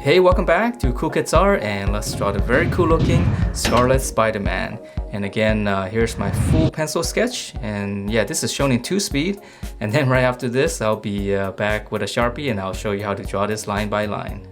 Hey, welcome back to Cool Kids Art, and let's draw the very cool looking Scarlet Spider-Man. And again, here's my full pencil sketch, and yeah, this is shown in 2 speed. And then right after this, I'll be back with a Sharpie and I'll show you how to draw this line by line.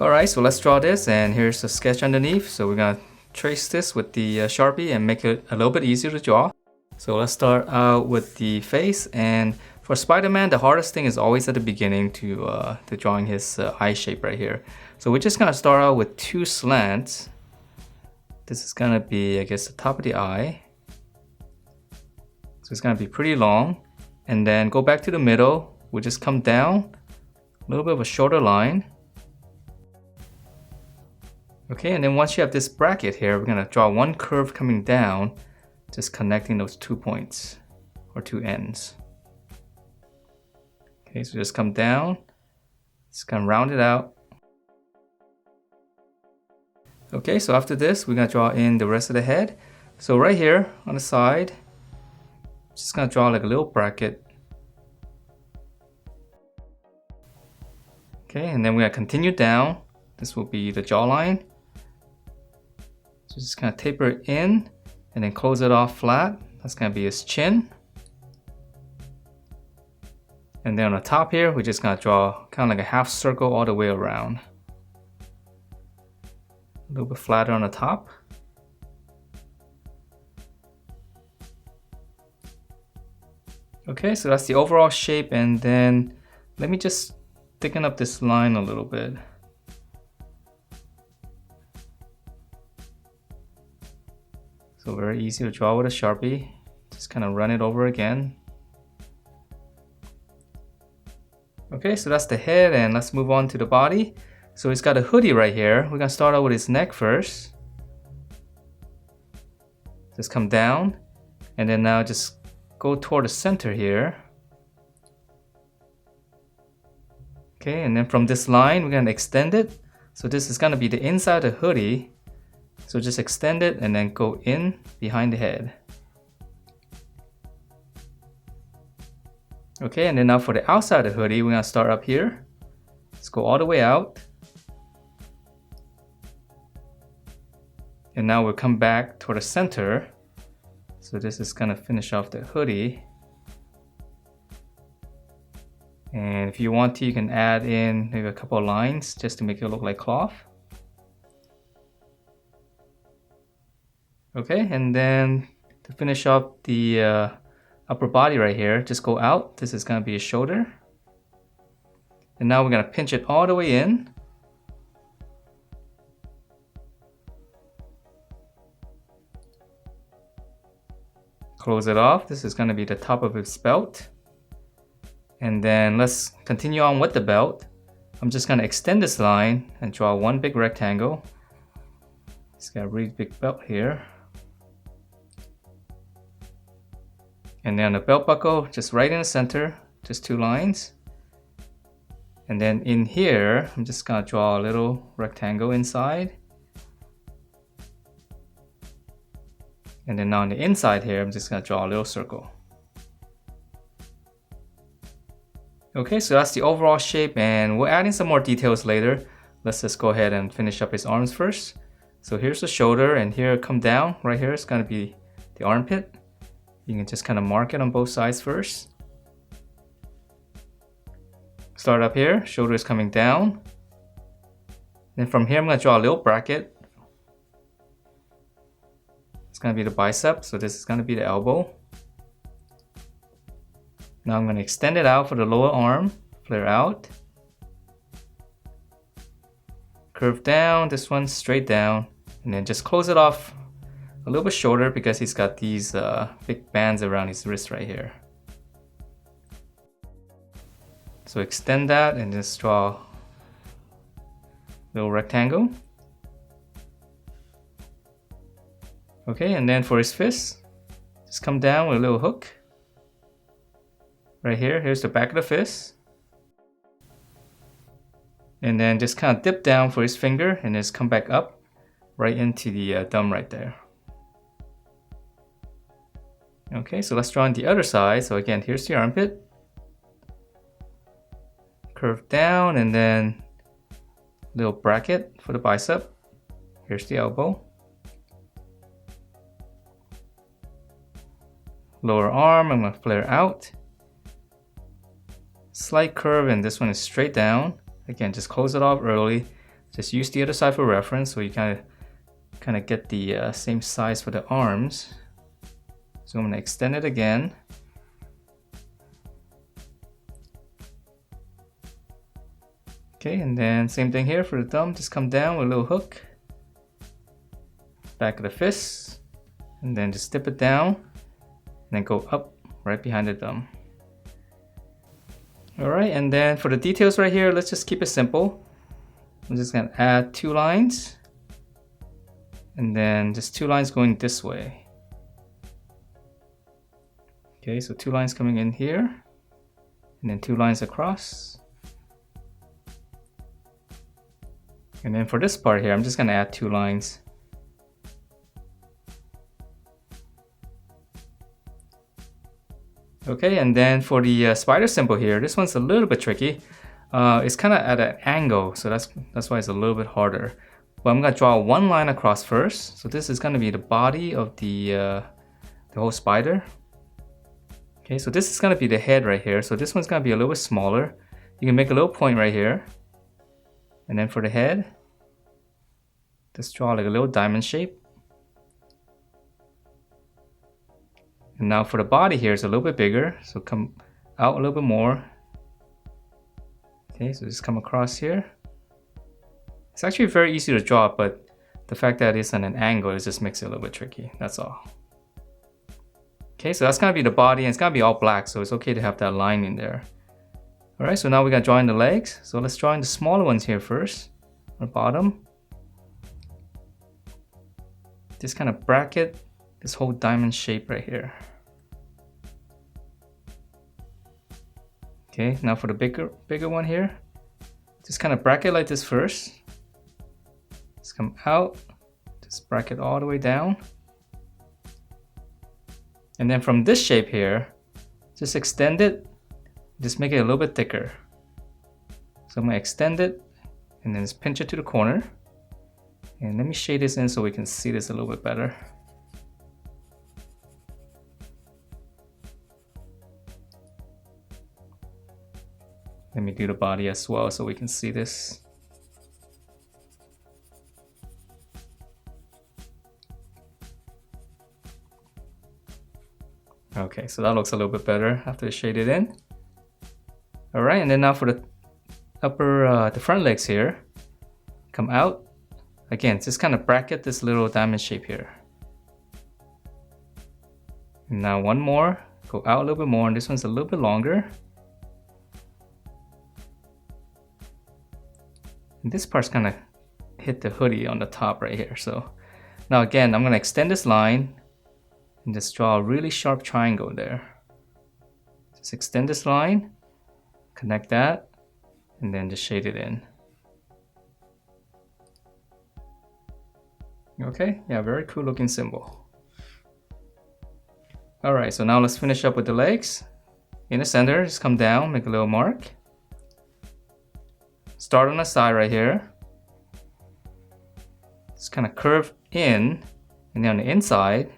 Alright, so let's draw this, and here's the sketch underneath. So we're gonna trace this with the Sharpie and make it a little bit easier to draw. So let's start out with the face, and for Spider-Man, the hardest thing is always at the beginning to drawing his eye shape right here. So we're just gonna start out with 2 slants. This is gonna be, I guess, the top of the eye. So it's gonna be pretty long, and then go back to the middle. We'll just come down, a little bit of a shorter line. Okay, and then once you have this bracket here, we're gonna draw one curve coming down, just connecting those 2 points, or 2 ends. Okay, so just come down, just kind of round it out. Okay, so after this, we're gonna draw in the rest of the head. So right here on the side, just gonna draw like a little bracket. Okay, and then we're gonna continue down. This will be the jawline. So just kind of taper it in and then close it off flat. That's gonna be his chin. And then on the top here, we're just gonna draw kind of like a half circle all the way around. A little bit flatter on the top. Okay, so that's the overall shape, and then let me just thicken up this line a little bit. So very easy to draw with a Sharpie. Just kind of run it over again. Okay, so that's the head, and let's move on to the body. So he's got a hoodie right here. We're gonna start out with his neck first. Just come down, and then now just go toward the center here. Okay, and then from this line, we're gonna extend it. So this is gonna be the inside of the hoodie. So just extend it and then go in behind the head. Okay, and then now for the outside of the hoodie, we're gonna start up here. Let's go all the way out. And now we'll come back toward the center. So this is gonna finish off the hoodie. And if you want to, you can add in maybe a couple of lines just to make it look like cloth. Okay, and then to finish up the upper body right here, just go out. This is gonna be a shoulder. And now we're gonna pinch it all the way in. Close it off. This is gonna be the top of his belt. And then let's continue on with the belt. I'm just gonna extend this line and draw one big rectangle. It's got a really big belt here. And then the belt buckle, just right in the center, just 2 lines. And then in here, I'm just gonna draw a little rectangle inside. And then now on the inside here, I'm just gonna draw a little circle. Okay, so that's the overall shape, and we'll add in some more details later. Let's just go ahead and finish up his arms first. So here's the shoulder, and here come down, right here is gonna be the armpit. You can just kind of mark it on both sides first. Start up here, shoulder is coming down. Then from here, I'm gonna draw a little bracket. It's gonna be the bicep, so this is gonna be the elbow. Now I'm gonna extend it out for the lower arm, flare out. Curve down, this one straight down, and then just close it off a little bit shorter because he's got these big bands around his wrist right here. So extend that and just draw a little rectangle. Okay, and then for his fist, just come down with a little hook. Right here, here's the back of the fist. And then just kind of dip down for his finger and just come back up right into the thumb right there. Okay, so let's draw on the other side. So again, here's the armpit. Curve down and then little bracket for the bicep. Here's the elbow. Lower arm, I'm gonna flare out. Slight curve, and this one is straight down. Again, just close it off early. Just use the other side for reference, so you kind of get the same size for the arms. So I'm going to extend it again. Okay, and then same thing here for the thumb. Just come down with a little hook. Back of the fist. And then just dip it down. And then go up right behind the thumb. Alright, and then for the details right here, let's just keep it simple. I'm just going to add 2 lines. And then just 2 lines going this way. Okay, so 2 lines coming in here. And then 2 lines across. And then for this part here, I'm just going to add 2 lines. Okay, and then for the spider symbol here, this one's a little bit tricky. It's kind of at an angle, so that's why it's a little bit harder. But I'm going to draw 1 line across first. So this is going to be the body of the whole spider. Okay, so this is going to be the head right here. So this one's going to be a little bit smaller. You can make a little point right here. And then for the head, just draw like a little diamond shape. And now for the body here, it's a little bit bigger. So come out a little bit more. Okay, so just come across here. It's actually very easy to draw, but the fact that it's on an angle, it just makes it a little bit tricky. That's all. Okay, so that's gonna be the body, and it's gonna be all black, so it's okay to have that line in there. Alright, so now we gotta draw in the legs. So let's draw in the smaller ones here first, on the bottom. Just kind of bracket this whole diamond shape right here. Okay, now for the bigger one here, just kind of bracket like this first. Just come out, just bracket all the way down. And then from this shape here, just extend it, just make it a little bit thicker. So I'm gonna extend it and then just pinch it to the corner. And let me shade this in so we can see this a little bit better. Let me do the body as well so we can see this. Okay, so that looks a little bit better after I shade it in. Alright, and then now for the the front legs here, come out. Again, just kind of bracket this little diamond shape here. And now one more, go out a little bit more, and this one's a little bit longer. And this part's kind of hit the hoodie on the top right here. So now again, I'm going to extend this line and just draw a really sharp triangle there. Just extend this line, connect that, and then just shade it in. Okay, yeah, very cool looking symbol. Alright, so now let's finish up with the legs. In the center, just come down, make a little mark. Start on the side right here. Just kind of curve in, and then on the inside,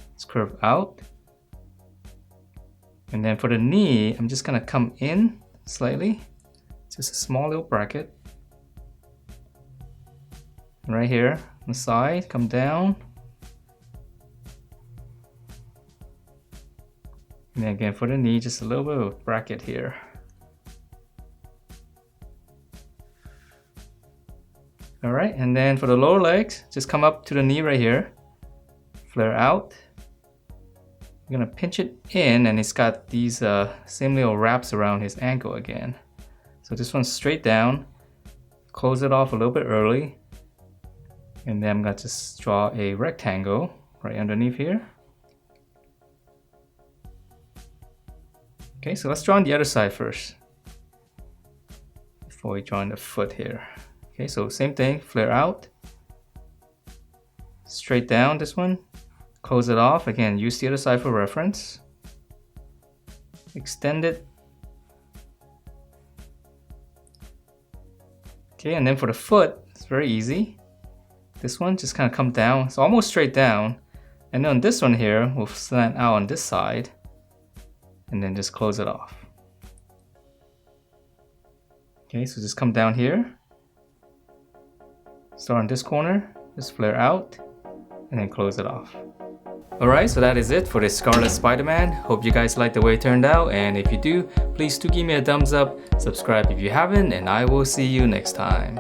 let's curve out. And then for the knee, I'm just gonna come in slightly. Just a small little bracket. And right here on the side, come down. And then again for the knee, just a little bit of a bracket here. Alright, and then for the lower legs, just come up to the knee right here. Flare out. You're gonna pinch it in, and it's got these same little wraps around his ankle again. So this one's straight down. Close it off a little bit early. And then I'm gonna just draw a rectangle right underneath here. Okay, so let's draw on the other side first, before we draw on the foot here. Okay, so same thing, flare out. Straight down this one. Close it off. Again, use the other side for reference. Extend it. Okay, and then for the foot, it's very easy. This one just kind of come down. It's almost straight down. And then this one here will slant out on this side. And then just close it off. Okay, so just come down here. Start on this corner, just flare out, and then close it off. Alright, so that is it for this Scarlet Spider-Man. Hope you guys like the way it turned out, and if you do, please do give me a thumbs up, subscribe if you haven't, and I will see you next time.